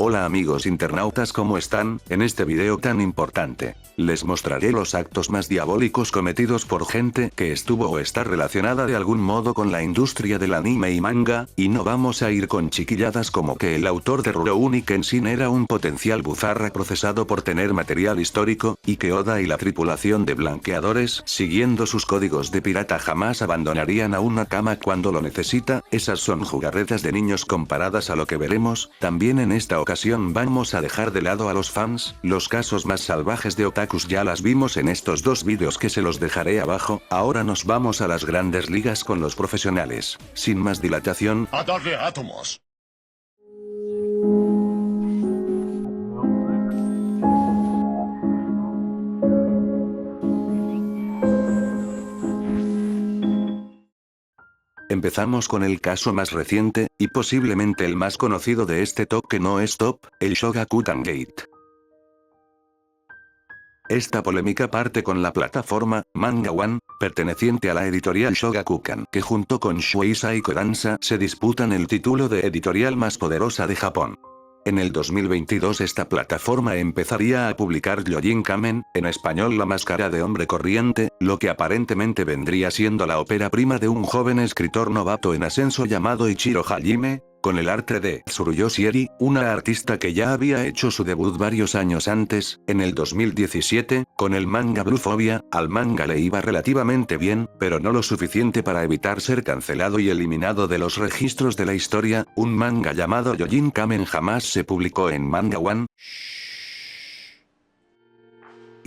Hola amigos internautas, ¿cómo están? En este video tan importante, les mostraré los actos más diabólicos cometidos por gente que estuvo o está relacionada de algún modo con la industria del anime y manga, y no vamos a ir con chiquilladas como que el autor de Rurouni Kenshin era un potencial buzarra procesado por tener material histórico, y que Oda y la tripulación de blanqueadores, siguiendo sus códigos de pirata, jamás abandonarían a una cama cuando lo necesita. Esas son jugarretas de niños comparadas a lo que veremos. También en esta ocasión vamos a dejar de lado a los fans, los casos más salvajes de otakus ya las vimos en estos dos vídeos que se los dejaré abajo. Ahora nos vamos a las grandes ligas con los profesionales. Sin más dilatación, ¡a darle átomos! empezamos con el caso más reciente, y posiblemente el más conocido de este top que no es top, el Shogakukan Gate. Esta polémica parte con la plataforma Manga One, perteneciente a la editorial Shogakukan, que junto con Shueisha y Kodansha se disputan el título de editorial más poderosa de Japón. En el 2022 esta plataforma empezaría a publicar Gyojin Kamen, en español La Máscara de Hombre Corriente, lo que aparentemente vendría siendo la ópera prima de un joven escritor novato en ascenso llamado Ichiro Hajime, con el arte de Tsuruyoshi Eri, una artista que ya había hecho su debut varios años antes, en el 2017, con el manga Blue Phobia. Al manga le iba relativamente bien, pero no lo suficiente para evitar ser cancelado y eliminado de los registros de la historia. Un manga llamado Gyojin Kamen jamás se publicó en Manga One.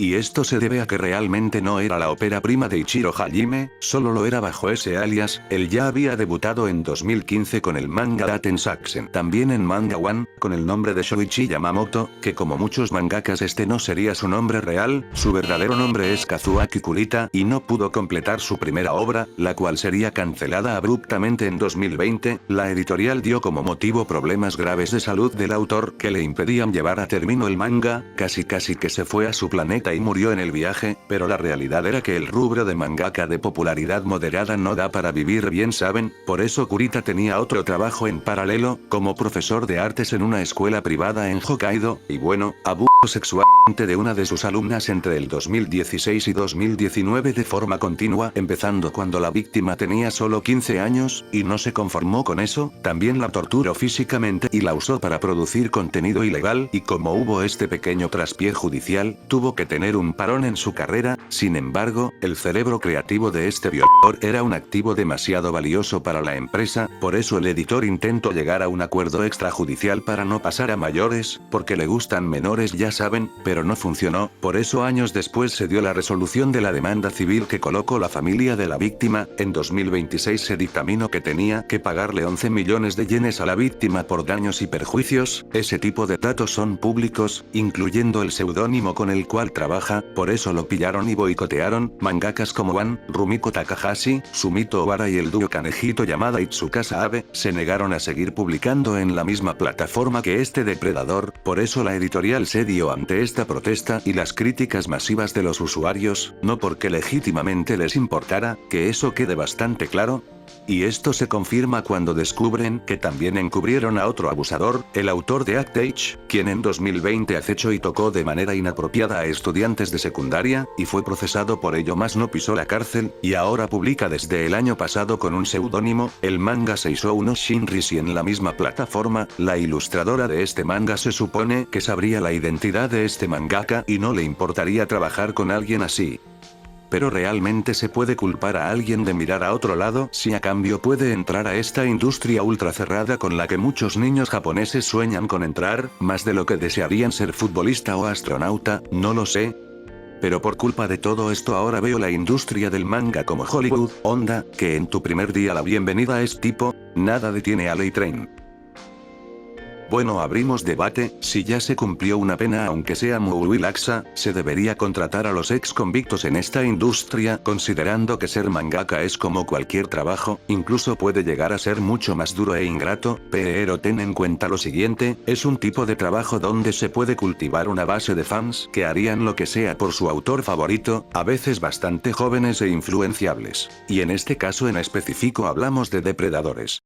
Y esto se debe a que realmente no era la ópera prima de Ichiro Hajime, solo lo era bajo ese alias. Él ya había debutado en 2015 con el manga Daten Saksen, también en Manga One, con el nombre de Shoichi Yamamoto, que como muchos mangakas este no sería su nombre real, su verdadero nombre es Kazuaki Kurita, y no pudo completar su primera obra, la cual sería cancelada abruptamente en 2020, la editorial dio como motivo problemas graves de salud del autor que le impedían llevar a término el manga, casi que se fue a su planeta y murió en el viaje, pero la realidad era que el rubro de mangaka de popularidad moderada no da para vivir bien, ¿saben? Por eso Kurita tenía otro trabajo en paralelo, como profesor de artes en una escuela privada en Hokkaido, y bueno, abuso sexualmente de una de sus alumnas entre el 2016 y 2019 de forma continua, empezando cuando la víctima tenía solo 15 años, y no se conformó con eso, también la torturó físicamente y la usó para producir contenido ilegal, y como hubo este pequeño traspié judicial, tuvo que tener un parón en su carrera. Sin embargo, el cerebro creativo de este violador era un activo demasiado valioso para la empresa, por eso el editor intentó llegar a un acuerdo extrajudicial para no pasar a mayores, porque le gustan menores, ya saben, pero no funcionó. Por eso años después se dio la resolución de la demanda civil que colocó la familia de la víctima. En 2026 se dictaminó que tenía que pagarle 11 millones de yenes a la víctima por daños y perjuicios. Ese tipo de datos son públicos, incluyendo el seudónimo con el cual trabaja, por eso lo pillaron y boicotearon. Mangakas como One, Rumiko Takahashi, Sumito Obara y el dúo Kanehito Yamada y Tsukasa Abe, se negaron a seguir publicando en la misma plataforma que este depredador. Por eso la editorial se dio ante esta protesta y las críticas masivas de los usuarios, no porque legítimamente les importara, que eso quede bastante claro. Y esto se confirma cuando descubren que también encubrieron a otro abusador, el autor de Act Age, quien en 2020 acechó y tocó de manera inapropiada a estudiantes de secundaria, y fue procesado por ello mas no pisó la cárcel, y ahora publica desde el año pasado con un seudónimo, el manga Seishou no Shinrishi en la misma plataforma. La ilustradora de este manga se supone que sabría la identidad de este mangaka y no le importaría trabajar con alguien así. Pero ¿realmente se puede culpar a alguien de mirar a otro lado si a cambio puede entrar a esta industria ultra cerrada con la que muchos niños japoneses sueñan con entrar, más de lo que desearían ser futbolista o astronauta? No lo sé. Pero por culpa de todo esto ahora veo la industria del manga como Hollywood, onda, que en tu primer día la bienvenida es tipo, nada detiene a Ley Train. Bueno, abrimos debate. Si ya se cumplió una pena aunque sea muy laxa, se debería contratar a los ex convictos en esta industria, considerando que ser mangaka es como cualquier trabajo, incluso puede llegar a ser mucho más duro e ingrato, pero ten en cuenta lo siguiente, es un tipo de trabajo donde se puede cultivar una base de fans que harían lo que sea por su autor favorito, a veces bastante jóvenes e influenciables. Y en este caso en específico hablamos de depredadores.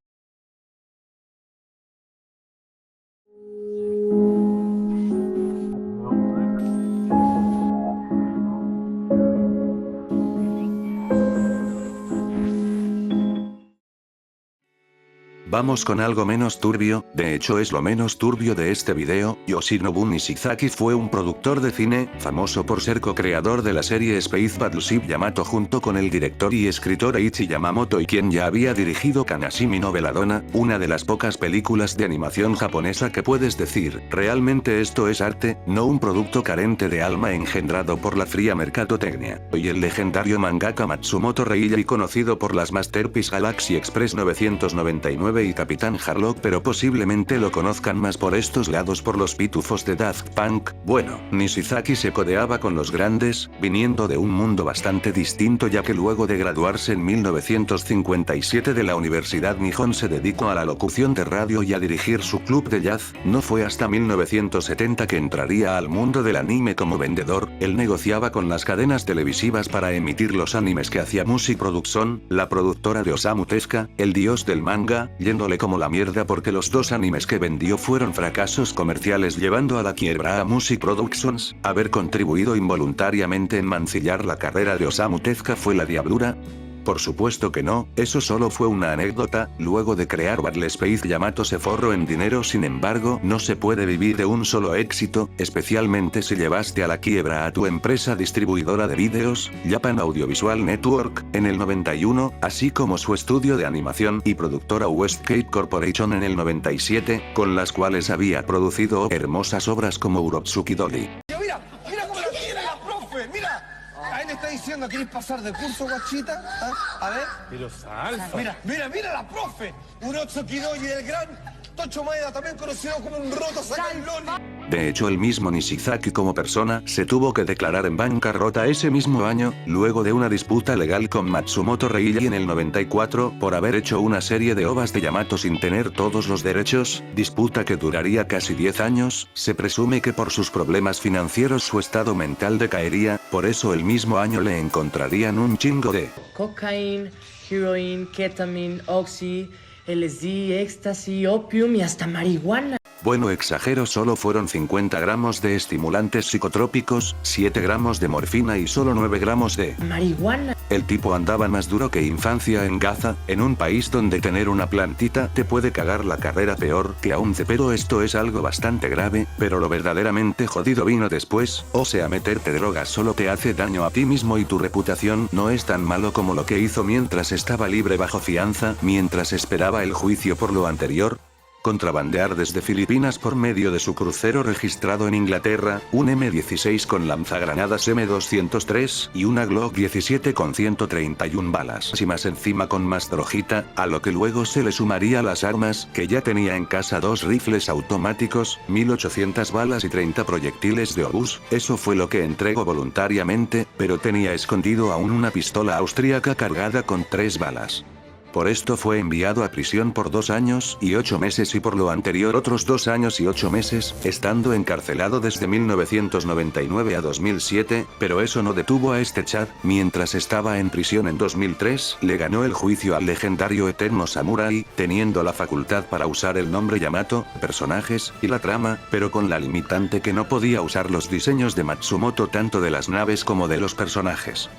Vamos con algo menos turbio, de hecho es lo menos turbio de este video. Yoshinobu Nishizaki fue un productor de cine, famoso por ser co-creador de la serie Space Battleship Yamato junto con el director y escritor Eiichi Yamamoto y quien ya había dirigido Kanashimi no Belladonna, una de las pocas películas de animación japonesa que puedes decir, realmente esto es arte, no un producto carente de alma engendrado por la fría mercadotecnia. Y el legendario mangaka Matsumoto Reilly conocido por las Masterpiece Galaxy Express 999 y Capitán Harlock, pero posiblemente lo conozcan más por estos lados por los pitufos de Daft Punk. Bueno, Nishizaki se codeaba con los grandes, viniendo de un mundo bastante distinto ya que luego de graduarse en 1957 de la Universidad Nihon se dedicó a la locución de radio y a dirigir su club de jazz. No fue hasta 1970 que entraría al mundo del anime como vendedor. Él negociaba con las cadenas televisivas para emitir los animes que hacía Music Production, la productora de Osamu Tezuka, el dios del manga, yéndole como la mierda porque los dos animes que vendió fueron fracasos comerciales llevando a la quiebra a Music Productions. Haber contribuido involuntariamente en mancillar la carrera de Osamu Tezuka fue la diablura. Por supuesto que no, eso solo fue una anécdota. Luego de crear Battle Space Yamato se forró en dinero. Sin embargo, no se puede vivir de un solo éxito, especialmente si llevaste a la quiebra a tu empresa distribuidora de vídeos, Japan Audiovisual Network, en el 91, así como su estudio de animación y productora Westgate Corporation en el 97, con las cuales había producido hermosas obras como Urotsuki Dolly. Mira, mira cómo la tiene la profe, mira. Ahí le está diciendo, ¿querés pasar de curso, guachita? ¿Ah? A ver. Pero salsa. Mira la profe. Urotsuki Doji, el gran Tocho Maeda, también conocido como un roto sacalón. De hecho el mismo Nishizaki como persona se tuvo que declarar en bancarrota ese mismo año, luego de una disputa legal con Matsumoto Reilly en el 94 por haber hecho una serie de ovas de Yamato sin tener todos los derechos, disputa que duraría casi 10 años. Se presume que por sus problemas financieros su estado mental decaería, por eso el mismo año le encontrarían un chingo de cocaína, heroína, ketamina, oxy, LSD, éxtasis, opium y hasta marihuana. Bueno, exagero, solo fueron 50 gramos de estimulantes psicotrópicos, 7 gramos de morfina y solo 9 gramos de marihuana. El tipo andaba más duro que infancia en Gaza, en un país donde tener una plantita te puede cagar la carrera peor que a un cepero. Esto es algo bastante grave, pero lo verdaderamente jodido vino después, o sea, meterte drogas solo te hace daño a ti mismo y tu reputación. No es tan malo como lo que hizo mientras estaba libre bajo fianza, mientras esperaba el juicio por lo anterior. Contrabandear desde Filipinas por medio de su crucero registrado en Inglaterra, un M16 con lanzagranadas M203 y una Glock 17 con 131 balas y más encima con más drogita, a lo que luego se le sumaría las armas que ya tenía en casa: 2 rifles automáticos, 1800 balas y 30 proyectiles de obús. Eso fue lo que entregó voluntariamente, pero tenía escondido aún una pistola austríaca cargada con 3 balas. Por esto fue enviado a prisión por 2 años y 8 meses y por lo anterior otros 2 años y 8 meses, estando encarcelado desde 1999 a 2007, pero eso no detuvo a este Chad. Mientras estaba en prisión en 2003, le ganó el juicio al legendario Eterno Samurai, teniendo la facultad para usar el nombre Yamato, personajes y la trama, pero con la limitante que no podía usar los diseños de Matsumoto tanto de las naves como de los personajes.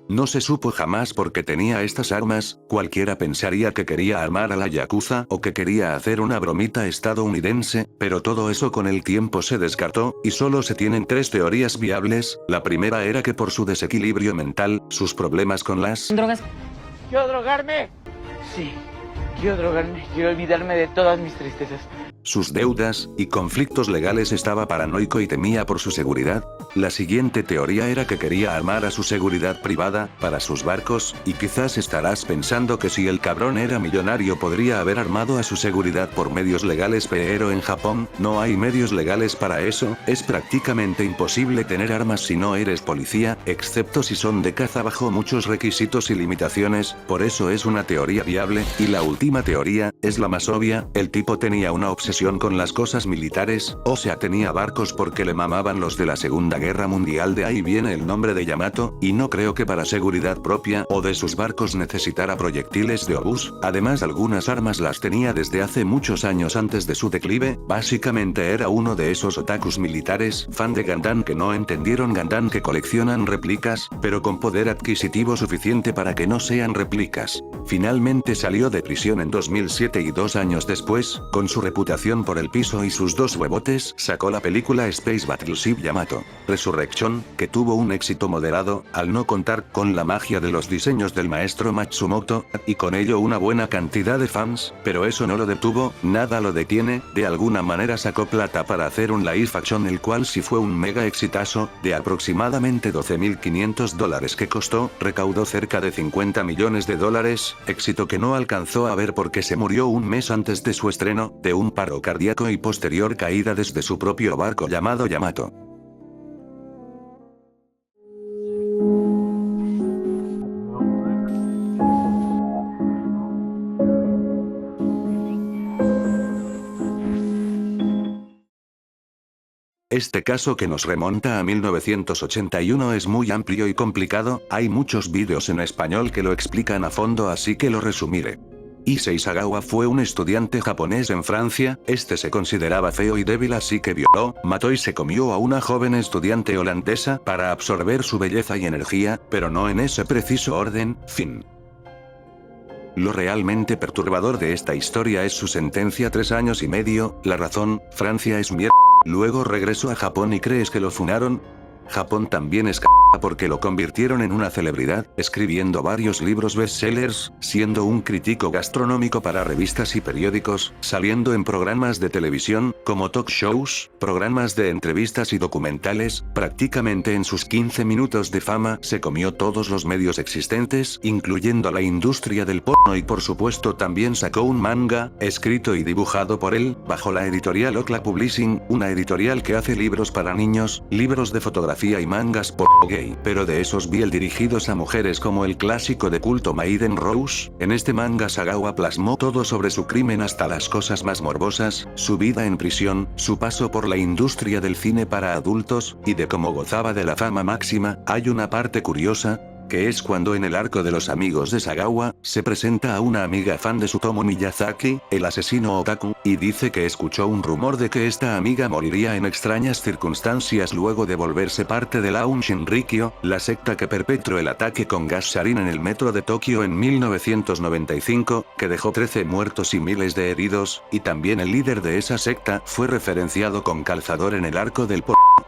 No se supo jamás por qué tenía estas armas. Cualquiera pensaría que quería armar a la Yakuza o que quería hacer una bromita estadounidense, pero todo eso con el tiempo se descartó, y solo se tienen 3 teorías viables. La primera era que por su desequilibrio mental, sus problemas con las drogas. ¿Quiero drogarme? Sí, quiero drogarme, quiero olvidarme de todas mis tristezas. Sus deudas y conflictos legales, estaba paranoico y temía por su seguridad. La siguiente teoría era que quería armar a su seguridad privada, para sus barcos, y quizás estarás pensando que si el cabrón era millonario podría haber armado a su seguridad por medios legales, pero en Japón no hay medios legales para eso. Es prácticamente imposible tener armas si no eres policía, excepto si son de caza bajo muchos requisitos y limitaciones, por eso es una teoría viable. Y la última teoría, es la más obvia, el tipo tenía una obsesión obsesión con las cosas militares, o sea tenía barcos porque le mamaban los de la Segunda Guerra Mundial, de ahí viene el nombre de Yamato, y no creo que para seguridad propia o de sus barcos necesitara proyectiles de obús, además algunas armas las tenía desde hace muchos años antes de su declive, básicamente era uno de esos otakus militares, fan de Gundam que no entendieron Gundam, que coleccionan réplicas, pero con poder adquisitivo suficiente para que no sean réplicas. Finalmente salió de prisión en 2007 y 2 años después, con su reputación por el piso y sus 2 huevotes, sacó la película Space Battleship Yamato Resurrection, que tuvo un éxito moderado, al no contar con la magia de los diseños del maestro Matsumoto, y con ello una buena cantidad de fans, pero eso no lo detuvo, nada lo detiene, de alguna manera sacó plata para hacer un live action, el cual sí fue un mega exitazo, de aproximadamente $12.500 que costó, recaudó cerca de $50 millones, éxito que no alcanzó a ver porque se murió un mes antes de su estreno, de un paro cardíaco y posterior caída desde su propio barco llamado Yamato. Este caso, que nos remonta a 1981, es muy amplio y complicado, hay muchos vídeos en español que lo explican a fondo, así que lo resumiré. Issei Sagawa fue un estudiante japonés en Francia, este se consideraba feo y débil, así que violó, mató y se comió a una joven estudiante holandesa para absorber su belleza y energía, pero no en ese preciso orden, fin. Lo realmente perturbador de esta historia es su sentencia: 3 años y medio, la razón: Francia es mierda. Luego regresó a Japón y ¿crees que lo funaron? Japón también es porque lo convirtieron en una celebridad, escribiendo varios libros bestsellers, siendo un crítico gastronómico para revistas y periódicos, saliendo en programas de televisión, como talk shows, programas de entrevistas y documentales. Prácticamente en sus 15 minutos de fama se comió todos los medios existentes, incluyendo la industria del porno, y por supuesto también sacó un manga, escrito y dibujado por él, bajo la editorial Okla Publishing, una editorial que hace libros para niños, libros de fotografía y mangas porno gay, pero de esos bien dirigidos a mujeres, como el clásico de culto Maiden Rose. En este manga Sagawa plasmó todo sobre su crimen, hasta las cosas más morbosas, su vida en prisión, su paso por la industria del cine para adultos, y de cómo gozaba de la fama máxima. Hay una parte curiosa, que es cuando en el arco de los amigos de Sagawa, se presenta a una amiga fan de Tsutomu Miyazaki, el asesino otaku, y dice que escuchó un rumor de que esta amiga moriría en extrañas circunstancias luego de volverse parte de la Aum Shinrikyo, la secta que perpetró el ataque con gas sarin en el metro de Tokio en 1995, que dejó 13 muertos y miles de heridos, y también el líder de esa secta fue referenciado con calzador en el arco del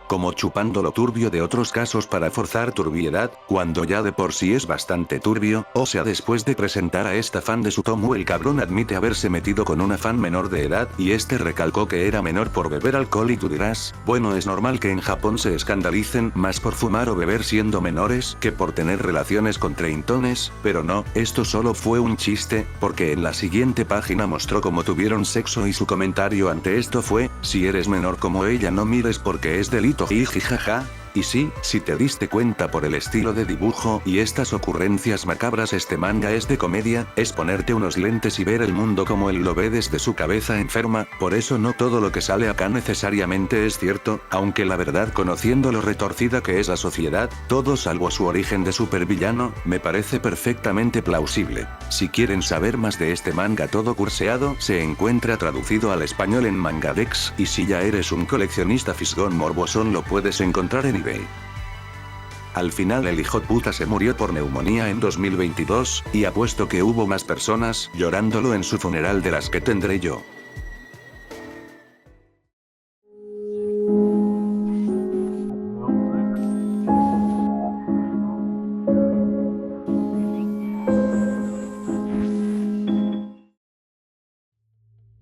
como chupando lo turbio de otros casos para forzar turbiedad, cuando ya de por sí es bastante turbio. O sea, después de presentar a esta fan de Tsutomu, el cabrón admite haberse metido con una fan menor de edad, y este recalcó que era menor por beber alcohol. Y tú dirás, bueno, es normal que en Japón se escandalicen más por fumar o beber siendo menores que por tener relaciones con treintones, pero no, esto solo fue un chiste, porque en la siguiente página mostró cómo tuvieron sexo y su comentario ante esto fue: si eres menor como ella no mires porque es delito, jijijaja. Y sí, si te diste cuenta por el estilo de dibujo y estas ocurrencias macabras, este manga es de comedia, es ponerte unos lentes y ver el mundo como él lo ve desde su cabeza enferma. Por eso no todo lo que sale acá necesariamente es cierto, aunque la verdad, conociendo lo retorcida que es la sociedad, todo salvo su origen de supervillano, me parece perfectamente plausible. Si quieren saber más de este manga todo curseado, se encuentra traducido al español en Mangadex, y si ya eres un coleccionista fisgón morbosón lo puedes encontrar en eBay. Al final el hijo puta se murió por neumonía en 2022, y apuesto que hubo más personas llorándolo en su funeral de las que tendré yo.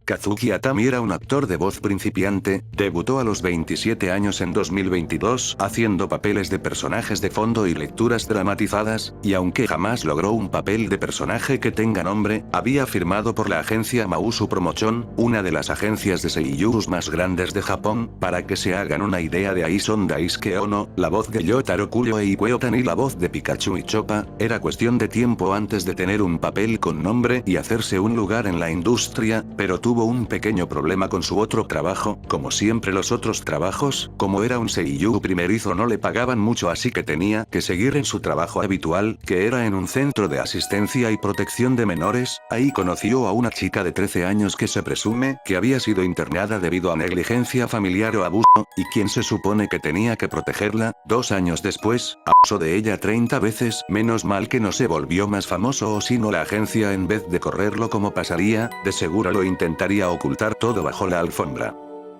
Kazuki Atami era un actor de voz principiante, debutó a los 27 años en 2022 haciendo papeles de personajes de fondo y lecturas dramatizadas, y aunque jamás logró un papel de personaje que tenga nombre, había firmado por la agencia Mausu Promotion, una de las agencias de seiyūs más grandes de Japón. Para que se hagan una idea, de ahí son Daisuke Ono, la voz de Yotaro Kuyo e Ikue Otani, la voz de Pikachu y Choppa. Era cuestión de tiempo antes de tener un papel con nombre y hacerse un lugar en la industria, pero tuvo tuvo un pequeño problema con su otro trabajo, como siempre los otros trabajos, como era un seiyuu primerizo no le pagaban mucho así que tenía que seguir en su trabajo habitual, que era en un centro de asistencia y protección de menores. Ahí conoció a una chica de 13 años que se presume que había sido internada debido a negligencia familiar o abuso, y quien se supone que tenía que protegerla. 2 años después, abusó de ella 30 veces, menos mal que no se volvió más famoso o si no la agencia en vez de correrlo como pasaría, de seguro lo intentaría ocultar todo bajo la alfombra.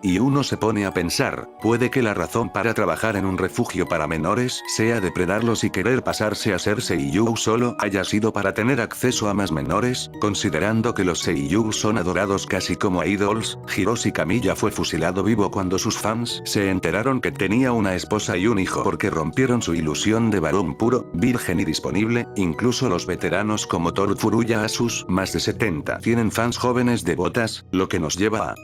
Y uno se pone a pensar, puede que la razón para trabajar en un refugio para menores sea depredarlos y querer pasarse a ser seiyuu solo haya sido para tener acceso a más menores, considerando que los seiyuu son adorados casi como idols. Hiroshi Kamiya fue fusilado vivo cuando sus fans se enteraron que tenía una esposa y un hijo porque rompieron su ilusión de varón puro, virgen y disponible. Incluso los veteranos como Toru Furuya Asus, más de 70, tienen fans jóvenes devotas, lo que nos lleva a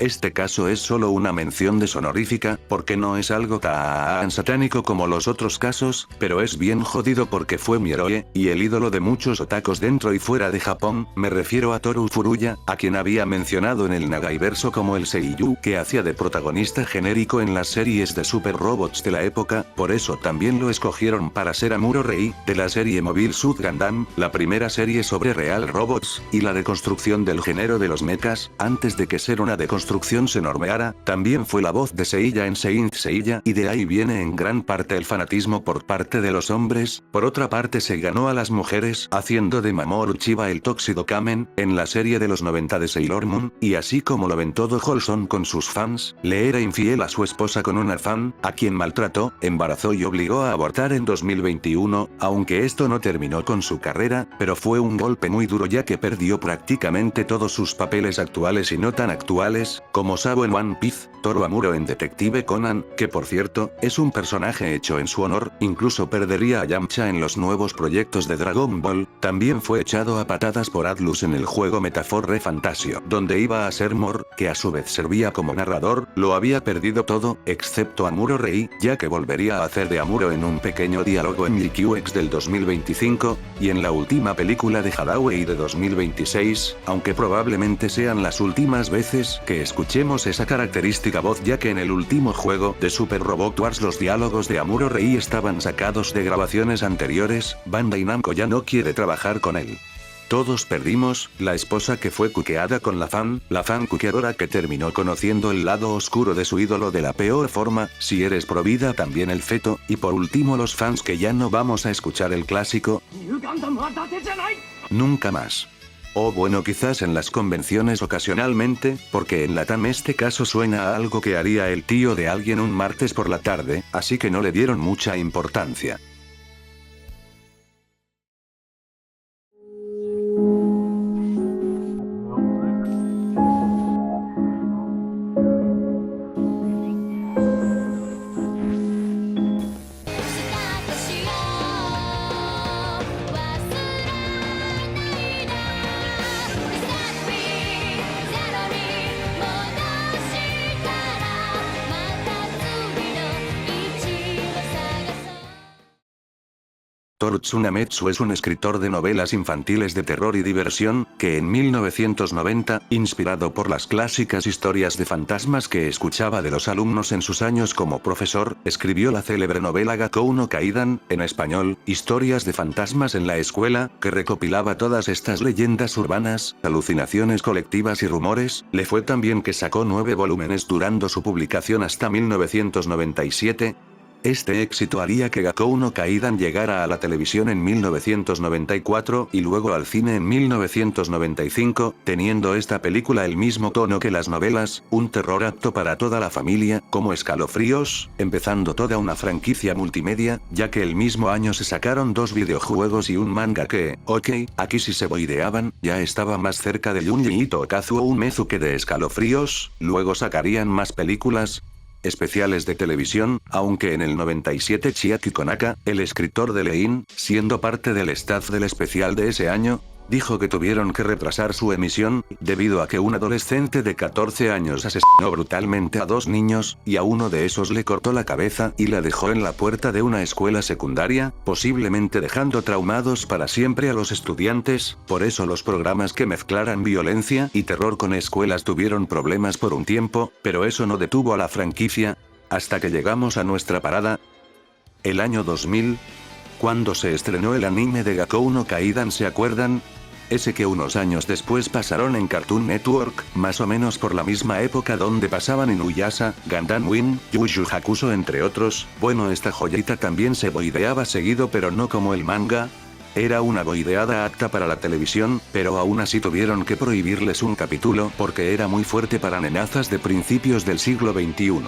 este caso es solo una mención deshonorífica, porque no es algo tan satánico como los otros casos, pero es bien jodido porque fue mi héroe, y el ídolo de muchos otakus dentro y fuera de Japón. Me refiero a Toru Furuya, a quien había mencionado en el Nagaiverso como el seiyuu que hacía de protagonista genérico en las series de Super Robots de la época, por eso también lo escogieron para ser Amuro Rei, de la serie Mobile Suit Gundam, la primera serie sobre Real Robots, y la deconstrucción del género de los mechas, antes de que ser una deconstrucción se normeara. También fue la voz de Seiya en Saint Seiya y de ahí viene en gran parte el fanatismo por parte de los hombres. Por otra parte se ganó a las mujeres haciendo de Mamoru Chiba el Tóxido Kamen, en la serie de los 90 de Sailor Moon, y así como lo ven todo Wholesome con sus fans, le era infiel a su esposa con una fan, a quien maltrató, embarazó y obligó a abortar en 2021, aunque esto no terminó con su carrera, pero fue un golpe muy duro ya que perdió prácticamente todos sus papeles actuales y no tan actuales, como Sabo en One Piece, Toru Amuro en Detective Conan, que por cierto, es un personaje hecho en su honor. Incluso perdería a Yamcha en los nuevos proyectos de Dragon Ball. También fue echado a patadas por Atlus en el juego Metaphor Refantasio, donde iba a ser Mor, que a su vez servía como narrador. Lo había perdido todo, excepto Amuro Rei, ya que volvería a hacer de Amuro en un pequeño diálogo en GQX del 2025, y en la última película de Hadaway de 2026, aunque probablemente sean las últimas veces que escuchemos esa característica voz, ya que en el último juego de Super Robot Wars los diálogos de Amuro Rei estaban sacados de grabaciones anteriores. Bandai Namco ya no quiere trabajar con él. Todos perdimos, la esposa que fue cuqueada con la fan cuqueadora que terminó conociendo el lado oscuro de su ídolo de la peor forma. Si eres provida también el feto, y por último los fans que ya no vamos a escuchar el clásico nunca más. O bueno, quizás en las convenciones ocasionalmente, porque en Latam este caso suena a algo que haría el tío de alguien un martes por la tarde, así que no le dieron mucha importancia. Toru Tsunametsu es un escritor de novelas infantiles de terror y diversión, que en 1990, inspirado por las clásicas historias de fantasmas que escuchaba de los alumnos en sus años como profesor, escribió la célebre novela Gakkou no Kaidan, en español, Historias de fantasmas en la escuela, que recopilaba todas estas leyendas urbanas, alucinaciones colectivas y rumores. Le fue tan bien que sacó 9 volúmenes durando su publicación hasta 1997. Este éxito haría que Gakkou no Kaidan llegara a la televisión en 1994 y luego al cine en 1995, teniendo esta película el mismo tono que las novelas, un terror apto para toda la familia, como Escalofríos, empezando toda una franquicia multimedia, ya que el mismo año se sacaron 2 videojuegos y un manga que, ok, aquí sí se boideaban, ya estaba más cerca de Junji Ito Kazuo Umezu que de Escalofríos. Luego sacarían más películas, especiales de televisión, aunque en el 97 Chiaki Konaka, el escritor de Lein, siendo parte del staff del especial de ese año, dijo que tuvieron que retrasar su emisión, debido a que un adolescente de 14 años asesinó brutalmente a 2 niños, y a uno de esos le cortó la cabeza y la dejó en la puerta de una escuela secundaria, posiblemente dejando traumados para siempre a los estudiantes. Por eso los programas que mezclaran violencia y terror con escuelas tuvieron problemas por un tiempo, pero eso no detuvo a la franquicia, hasta que llegamos a nuestra parada. El año 2000, cuando se estrenó el anime de Gakkou no Kaidan, ¿se acuerdan? Ese que unos años después pasaron en Cartoon Network, más o menos por la misma época donde pasaban Inuyasha, Gundam Wing, Yu Yu Hakusho entre otros. Bueno, esta joyita también se boideaba seguido, pero no como el manga. Era una boideada apta para la televisión, pero aún así tuvieron que prohibirles un capítulo porque era muy fuerte para nenazas de principios del siglo XXI.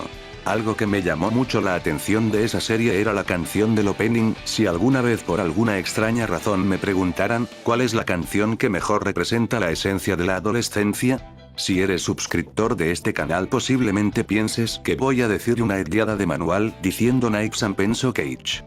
Algo que me llamó mucho la atención de esa serie era la canción del opening. Si alguna vez por alguna extraña razón me preguntaran, ¿cuál es la canción que mejor representa la esencia de la adolescencia? Si eres suscriptor de este canal posiblemente pienses que voy a decir una ediada de manual, diciendo Nike and Penso Cage.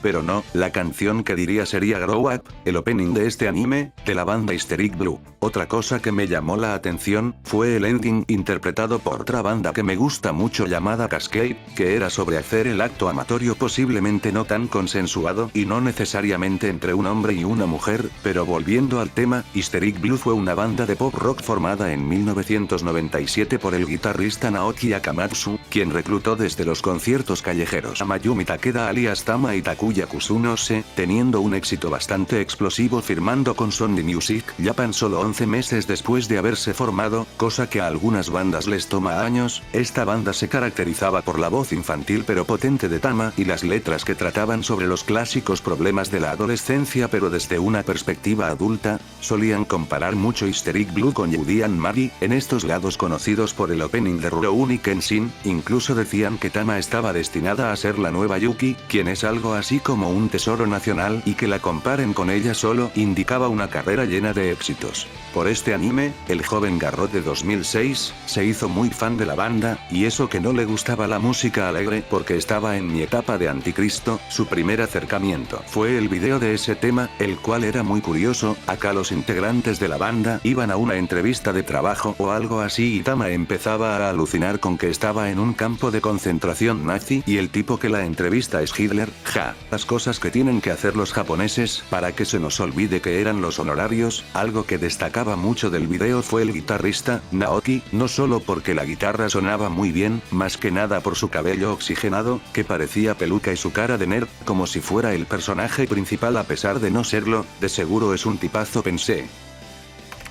Pero no, la canción que diría sería Grow Up, el opening de este anime, de la banda Hysteric Blue. Otra cosa que me llamó la atención, fue el ending interpretado por otra banda que me gusta mucho llamada Cascade, que era sobre hacer el acto amatorio posiblemente no tan consensuado y no necesariamente entre un hombre y una mujer, pero volviendo al tema, Hysteric Blue fue una banda de pop rock formada en 1997 por el guitarrista Naoki Akamatsu, quien reclutó desde los conciertos callejeros a Mayumi Takeda alias Tama y Takuya Kusunose, teniendo un éxito bastante explosivo firmando con Sony Music Japan solo 11 meses después de haberse formado, cosa que a algunas bandas les toma años. Esta banda se caracterizaba por la voz infantil pero potente de Tama y las letras que trataban sobre los clásicos problemas de la adolescencia pero desde una perspectiva adulta. Solían comparar mucho Hysteric Blue con Yudian Mari, en estos lados conocidos por el opening de Rurouni Kenshin. Incluso decían que Tama estaba destinada a ser la nueva Yuki, quien es algo así como un tesoro nacional, y que la comparen con ella solo indicaba una carrera llena de éxitos. Por este anime, el joven Garrot de 2006, se hizo muy fan de la banda, y eso que no le gustaba la música alegre porque estaba en mi etapa de anticristo. Su primer acercamiento fue el video de ese tema, el cual era muy curioso. Acá los integrantes de la banda iban a una entrevista de trabajo o algo así y Tama empezaba a alucinar con que estaba en un campo de concentración nazi y el tipo que la entrevista es Hitler. Ja, las cosas que tienen que hacer los japoneses para que se nos olvide que eran los honorarios. Algo que destacaba mucho del video fue el guitarrista, Naoki, no solo porque la guitarra sonaba muy bien, más que nada por su cabello oxigenado, que parecía peluca y su cara de nerd, como si fuera el personaje principal a pesar de no serlo. De seguro es un tipazo, pensé.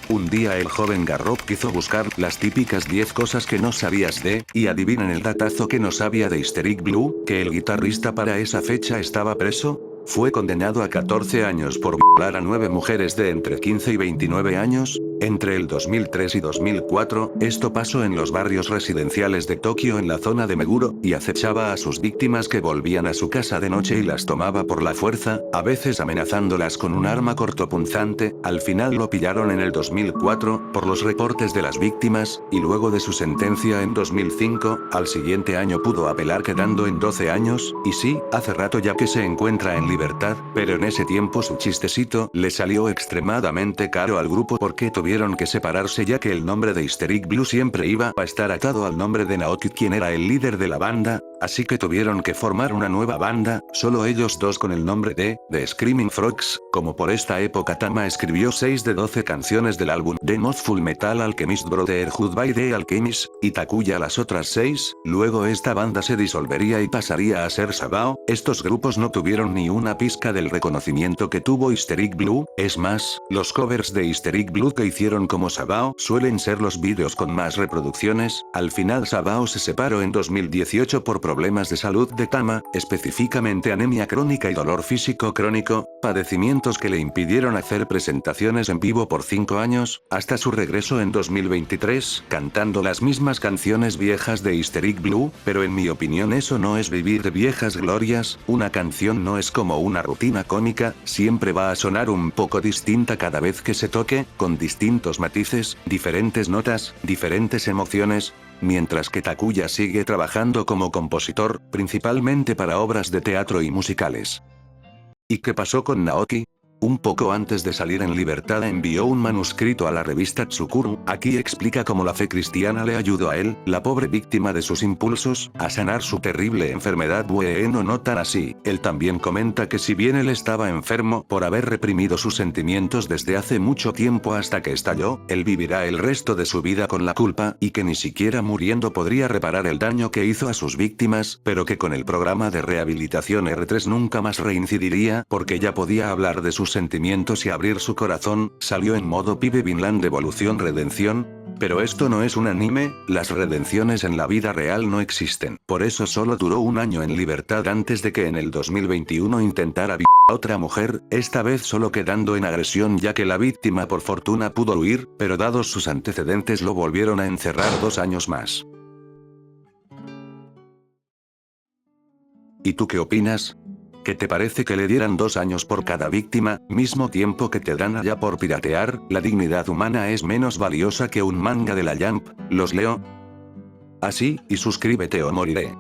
Un día el joven Garrot quiso buscar las típicas 10 cosas que no sabías de, y adivinen el datazo que no sabía de Hysteric Blue, que el guitarrista para esa fecha estaba preso. Fue condenado a 14 años por violar a 9 mujeres de entre 15 y 29 años, entre el 2003 y 2004, esto pasó en los barrios residenciales de Tokio en la zona de Meguro, y acechaba a sus víctimas que volvían a su casa de noche y las tomaba por la fuerza, a veces amenazándolas con un arma cortopunzante. Al final lo pillaron en el 2004, por los reportes de las víctimas, y luego de su sentencia en 2005, al siguiente año pudo apelar quedando en 12 años, y sí, hace rato ya que se encuentra en libertad, pero en ese tiempo su chistecito le salió extremadamente caro al grupo porque tuvieron que separarse ya que el nombre de Hysteric Blue siempre iba a estar atado al nombre de Naoki, quien era el líder de la banda, así que tuvieron que formar una nueva banda, solo ellos dos con el nombre de The Screaming Frogs. Como por esta época Tama escribió 6 de 12 canciones del álbum The Most Full Metal Alchemist Brotherhood by The Alchemist, y Takuya las otras 6, luego esta banda se disolvería y pasaría a ser Sabao. Estos grupos no tuvieron ni una pizca del reconocimiento que tuvo Hysteric Blue, es más, los covers de Hysteric Blue que hicieron como Sabao suelen ser los vídeos con más reproducciones. Al final Sabao se separó en 2018 por problemas de salud de Tama, específicamente anemia crónica y dolor físico crónico, padecimientos que le impidieron hacer presentaciones en vivo por 5 años, hasta su regreso en 2023, cantando las mismas canciones viejas de Hysteric Blue, pero en mi opinión eso no es vivir de viejas glorias. Una canción no es como una rutina cómica, siempre va a sonar un poco distinta cada vez que se toque, con distintos matices, diferentes notas, diferentes emociones, mientras que Takuya sigue trabajando como compositor, principalmente para obras de teatro y musicales. ¿Y qué pasó con Naoki? Un poco antes de salir en libertad envió un manuscrito a la revista Tsukuru. Aquí explica cómo la fe cristiana le ayudó a él, la pobre víctima de sus impulsos, a sanar su terrible enfermedad. Bueno, no tan así. Él también comenta que si bien él estaba enfermo por haber reprimido sus sentimientos desde hace mucho tiempo hasta que estalló, él vivirá el resto de su vida con la culpa, y que ni siquiera muriendo podría reparar el daño que hizo a sus víctimas, pero que con el programa de rehabilitación R3 nunca más reincidiría, porque ya podía hablar de sus sentimientos y abrir su corazón. Salió en modo pibe Vinland Evolución Redención. Pero esto no es un anime, las redenciones en la vida real no existen. Por eso solo duró un año en libertad antes de que en el 2021 intentara violar a otra mujer, esta vez solo quedando en agresión ya que la víctima por fortuna pudo huir, pero dados sus antecedentes lo volvieron a encerrar 2 años más. ¿Y tú qué opinas? ¿Qué te parece que le dieran 2 años por cada víctima, mismo tiempo que te dan allá por piratear? La dignidad humana es menos valiosa que un manga de la Jump. ¿Los leo? Así, y suscríbete o moriré.